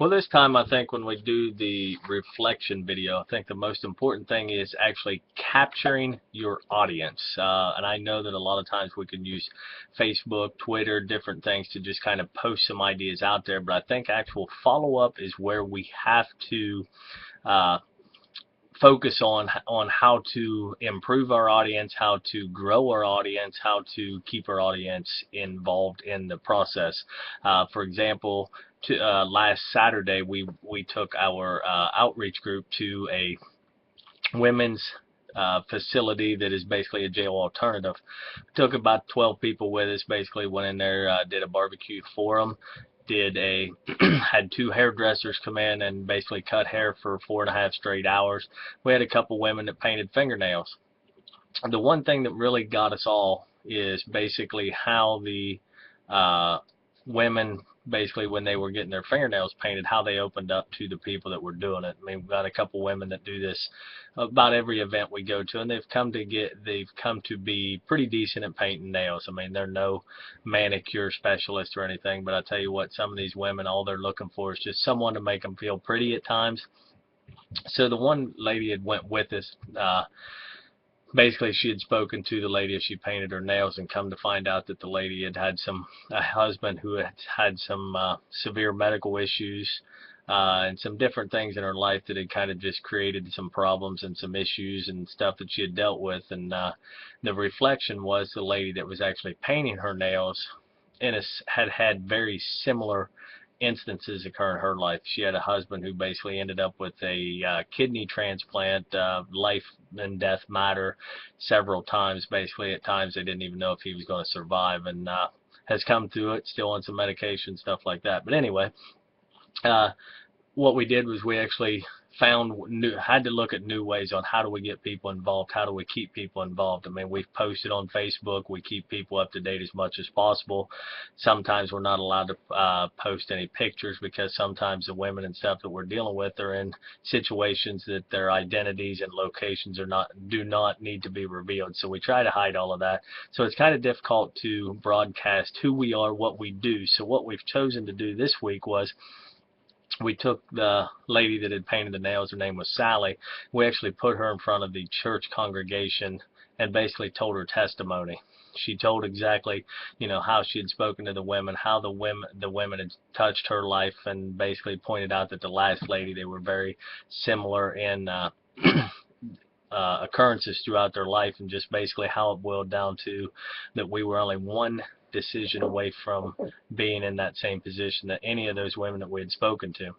Well, this time I think when we do the reflection video, I think the most important thing is actually capturing your audience. And I know that a lot of times we can use Facebook, Twitter, different things to just kind of post some ideas out there. But I think actual follow-up is where we have to uh, focus on how to improve our audience, how to grow our audience, how to keep our audience involved in the process. For example, last Saturday we took our outreach group to a women's facility that is basically a jail alternative. Took about 12 people with us. Basically went in there, did a barbecue for them, had two hairdressers come in and basically cut hair for 4.5 straight hours. We had a couple women that painted fingernails. The one thing that really got us all is basically how the women, basically when they were getting their fingernails painted, how they opened up to the people that were doing it. I mean, we've got a couple women that do this about every event we go to, and they've come to be pretty decent at painting nails. I mean, they're no manicure specialists or anything, but I tell you what, some of these women, all they're looking for is just someone to make them feel pretty at times. So the one lady had went with us. Basically, she had spoken to the lady as she painted her nails, and come to find out that the lady had had a husband who had some severe medical issues and some different things in her life that had kind of just created some problems and some issues and stuff that she had dealt with. And the reflection was the lady that was actually painting her nails had very similar instances occur in her life. She had a husband who basically ended up with a kidney transplant, life and death matter several times. Basically, at times they didn't even know if he was going to survive, and has come through it, still on some medication, stuff like that. But anyway, what we did was we actually had to look at new ways on how do we get people involved, how do we keep people involved. I mean, we've posted on Facebook, we keep people up to date as much as possible. Sometimes we're not allowed to post any pictures because sometimes the women and stuff that we're dealing with are in situations that their identities and locations do not need to be revealed. So we try to hide all of that. So it's kind of difficult to broadcast who we are, what we do. So what we've chosen to do this week was, we took the lady that had painted the nails, her name was Sally. We actually put her in front of the church congregation and basically told her testimony. She told exactly, how she had spoken to the women, how the women had touched her life, and basically pointed out that the last lady, they were very similar in occurrences throughout their life, and just basically how it boiled down to that we were only one decision away from being in that same position that any of those women that we had spoken to.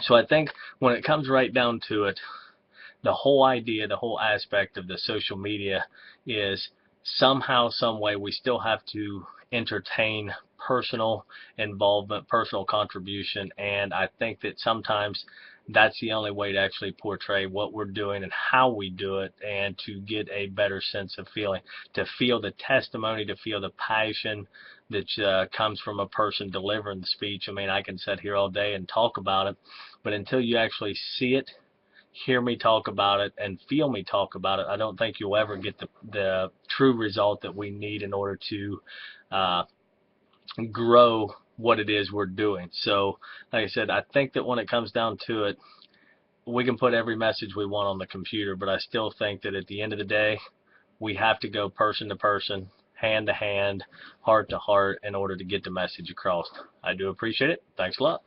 So I think when it comes right down to it, the whole idea, the whole aspect of the social media is somehow, some way, we still have to entertain personal involvement, personal contribution, and I think that sometimes that's the only way to actually portray what we're doing and how we do it, and to get a better sense of feeling, to feel the testimony, to feel the passion that comes from a person delivering the speech. I mean, I can sit here all day and talk about it, but until you actually see it, hear me talk about it, and feel me talk about it, I don't think you'll ever get the true result that we need in order to grow what it is we're doing. So like I said, I think that when it comes down to it, we can put every message we want on the computer, but I still think that at the end of the day, we have to go person to person, hand to hand, heart to heart, in order to get the message across. I do appreciate it. Thanks a lot.